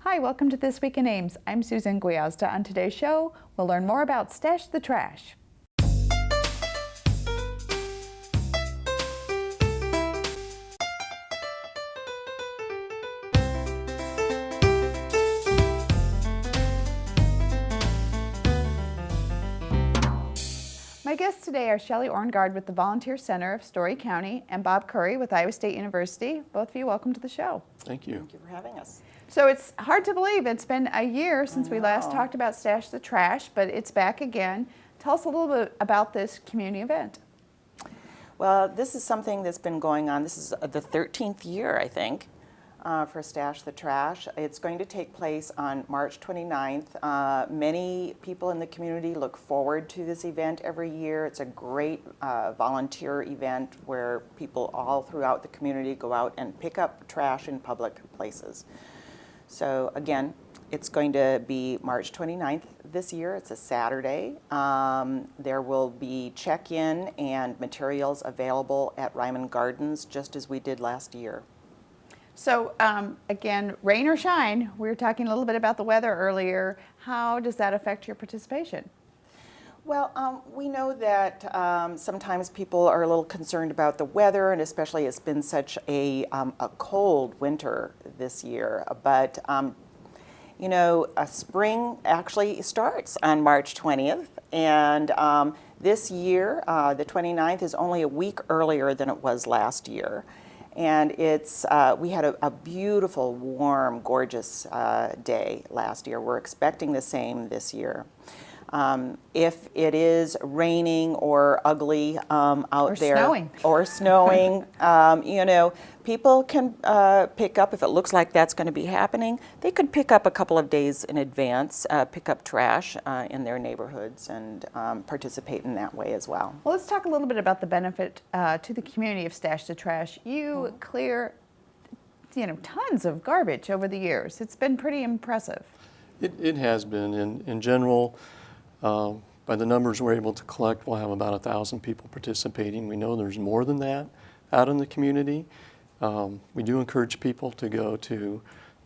Hi, welcome to This Week in Ames. I'm Susan Guiazda. On today's show, we'll learn more about Stash the Trash. My guests today are Shelley Orngard with the Volunteer Center of Story County and Bob Curry with Iowa State University. Both of you, welcome to the show. Thank you. Thank you for having us. So it's hard to believe it's been a year since we last talked about Stash the Trash, but it's back again. Tell us a little bit about this community event. Well, this is something that's been going on. This is the 13th year, I think, for Stash the Trash. It's going to take place on March 29th. Many people in the community look forward to this event every year. It's a great volunteer event where people all throughout the community go out and pick up trash in public places. So again, it's going to be March 29th this year. It's a Saturday. There will be check-in and materials available at Ryman Gardens, just as we did last year. So again, rain or shine, we were talking a little bit about the weather earlier. How does that affect your participation? Well, we know that sometimes people are a little concerned about the weather, and especially it's been such a cold winter this year. But you know, spring actually starts on March 20th, and this year, the 29th, is only a week earlier than it was last year. And it's we had a beautiful, warm, gorgeous day last year. We're expecting the same this year. If it is raining or ugly out there, snowing, you know, people can pick up, if it looks like that's going to be happening, they could pick up a couple of days in advance, pick up trash in their neighborhoods and participate in that way as well. Well, let's talk a little bit about the benefit to the community of Stash the Trash. You clear, you know, tons of garbage over the years. It's been pretty impressive. It has been. In general, by the numbers we're able to collect, we'll have about 1,000 people participating. We know there's more than that out in the community. We do encourage people to go to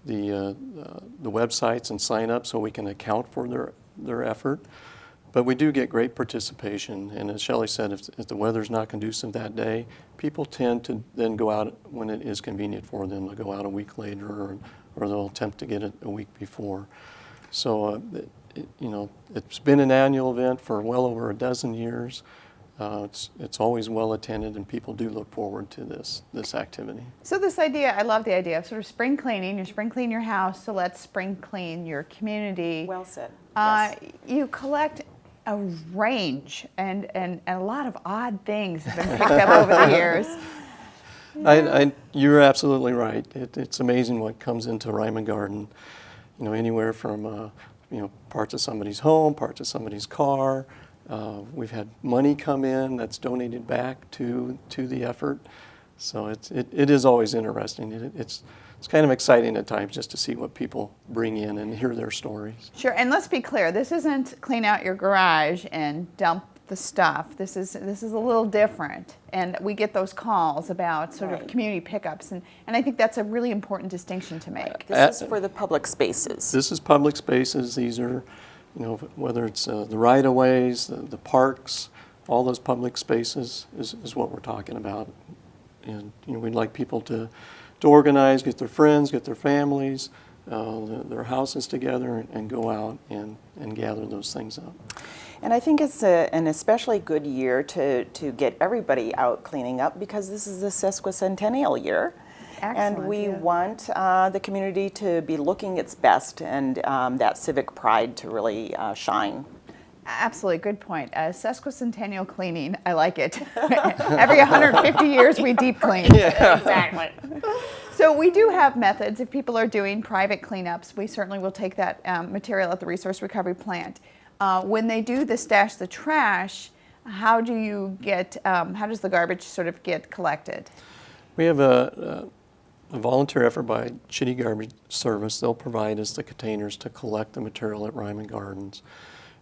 the websites and sign up so we can account for their effort. But we do get great participation, and as Shelley said, if the weather's not conducive that day, people tend to then go out when it is convenient for them. They'll go out a week later, or they'll attempt to get it a week before. So, you know, it's been an annual event for well over a dozen years. It's always well attended, and people do look forward to this activity. So this idea, I love the idea of sort of spring cleaning. You spring clean your house, so let's spring clean your community. Well said. Yes. You collect a range, and a lot of odd things have been picked up over the years. You're absolutely right. It's amazing what comes into Ryman Garden. You know, anywhere from you know, parts of somebody's home, parts of somebody's car. We've had money come in that's donated back to the effort. So it is always interesting. It's kind of exciting at times just to see what people bring in and hear their stories. Sure, and let's be clear, this isn't clean out your garage and dump the stuff. This is a little different, and we get those calls about sort of community pickups, and I think that's a really important distinction to make. This is for the public spaces. This is public spaces. These are, you know, whether it's the right-of-ways, the parks, all those public spaces is what we're talking about. And you know, we'd like people to organize, get their friends, get their families, their houses together, and go out and gather those things up. And I think it's an especially good year to get everybody out cleaning up, because this is the sesquicentennial year. Excellent, and we want the community to be looking its best, and that civic pride to really shine. Absolutely, good point. Sesquicentennial cleaning, I like it. Every 150 years we deep clean. Yeah, exactly. So we do have methods. If people are doing private cleanups, we certainly will take that material at the resource recovery plant. When they do the Stash the Trash, how do you get? How does the garbage sort of get collected? We have a volunteer effort by City Garbage Service. They'll provide us the containers to collect the material at Ryman Gardens,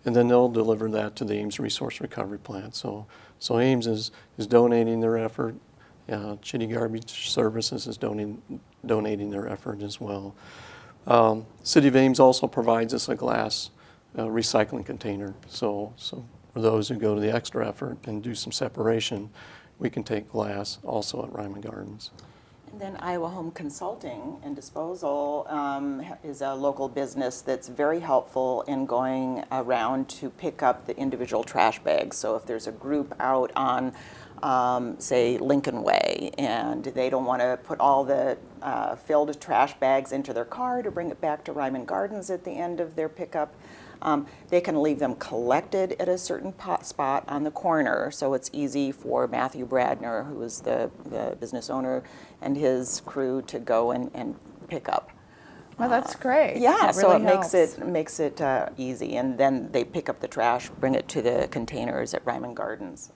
and then they'll deliver that to the Ames Resource Recovery Plant. So Ames is donating their effort. City Garbage Services is donating their effort as well. City of Ames also provides us a glass recycling container. So for those who go to the extra effort and do some separation, we can take glass also at Ryman Gardens. And then Iowa Home Consulting and Disposal is a local business that's very helpful in going around to pick up the individual trash bags. So if there's a group out on, say, Lincoln Way, and they don't want to put all the filled trash bags into their car to bring it back to Ryman Gardens at the end of their pickup, they can leave them collected at a certain spot on the corner, so it's easy for Matthew Bradner, who is the business owner, and his crew to go and pick up. Well, that's great. Yeah, That so really it makes it easy, and then they pick up the trash, bring it to the containers at Ryman Gardens.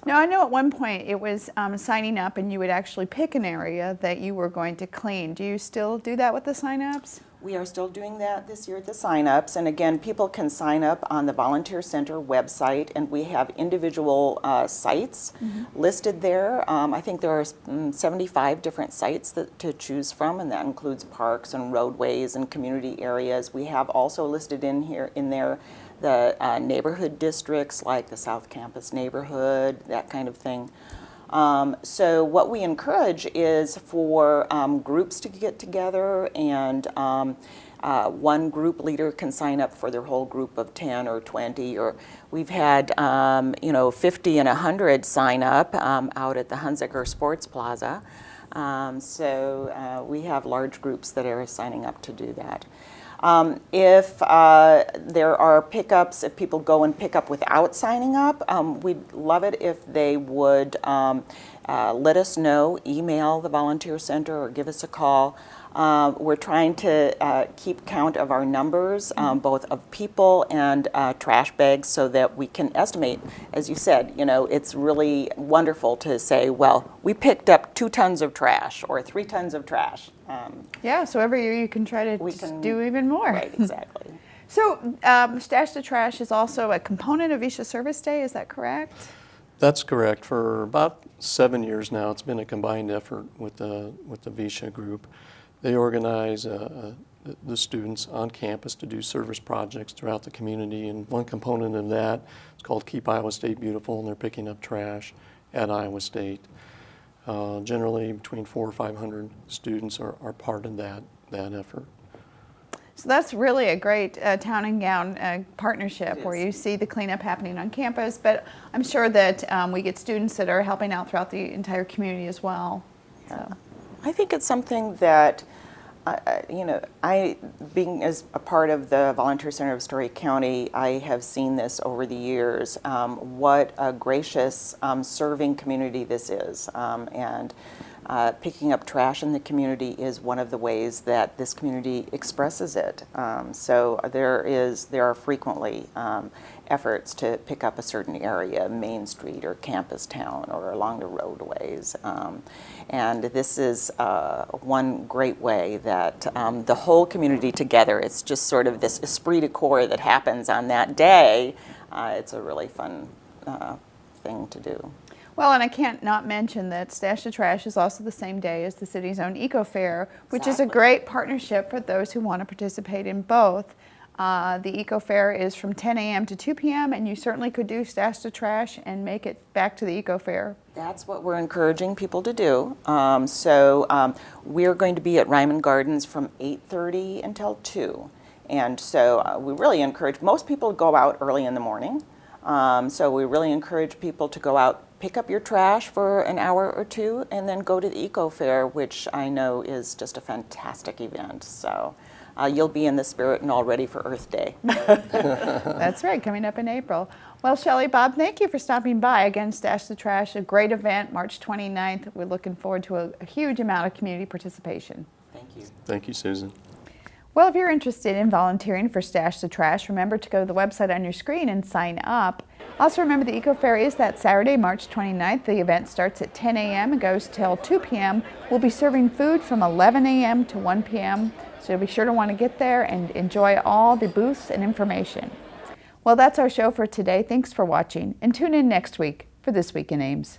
Now, I know at one point it was signing up and you would actually pick an area that you were going to clean. Do you still do that with the sign-ups? We are still doing that this year at the sign-ups, and again, people can sign up on the Volunteer Center website, and we have individual sites listed there. I think there are 75 different sites to choose from, and that includes parks and roadways and community areas. We have also listed in there the neighborhood districts like the South Campus neighborhood, that kind of thing. So what we encourage is for groups to get together, and one group leader can sign up for their whole group of 10 or 20, or we've had 50 and 100 sign up out at the Hunziker Sports Plaza. So we have large groups that are signing up to do that. If there are pickups, if people go and pick up without signing up, we'd love it if they would let us know, email the Volunteer Center or give us a call. We're trying to keep count of our numbers, both of people and trash bags, so that we can estimate. As you said, it's really wonderful to say, well, we picked up 2 tons of trash or 3 tons of trash. Yeah, so every year you can try to do even more. Right, exactly. So Stash the Trash is also a component of Visha Service Day, is that correct? That's correct. For about 7 years now, it's been a combined effort with the Visha group. They organize the students on campus to do service projects throughout the community, and one component of that is called Keep Iowa State Beautiful, and they're picking up trash at Iowa State. Generally, between 400 or 500 students are part of that effort. So that's really a great town and gown partnership where you see the cleanup happening on campus, but I'm sure that we get students that are helping out throughout the entire community as well. So. I think it's something that, being as a part of the Volunteer Center of Story County, I have seen this over the years, what a gracious, serving community this is. And picking up trash in the community is one of the ways that this community expresses it. So there are frequently efforts to pick up a certain area, Main Street or Campus Town or along the roadways. And this is one great way that the whole community together, it's just sort of this esprit de corps that happens on that day. It's a really fun thing to do. Well, and I can't not mention that Stash the Trash is also the same day as the city's own Eco Fair, which is a great partnership for those who want to participate in both. The Eco Fair is from 10 a.m. to 2 p.m., and you certainly could do Stash the Trash and make it back to the Eco Fair. That's what we're encouraging people to do. We're going to be at Ryman Gardens from 8:30 until 2. And so we really encourage most people to go out early in the morning. So we really encourage people to go out, pick up your trash for an hour or two, and then go to the Eco Fair, which I know is just a fantastic event. So you'll be in the spirit and all ready for Earth Day. That's right, coming up in April. Well, Shelley, Bob, thank you for stopping by. Again, Stash the Trash, a great event, March 29th. We're looking forward to a huge amount of community participation. Thank you. Thank you, Susan. Well, if you're interested in volunteering for Stash the Trash, remember to go to the website on your screen and sign up. Also remember the Eco Fair is that Saturday, March 29th. The event starts at 10 a.m. and goes till 2 p.m. We'll be serving food from 11 a.m. to 1 p.m. So you'll be sure to want to get there and enjoy all the booths and information. Well, that's our show for today. Thanks for watching, and tune in next week for This Week in Ames.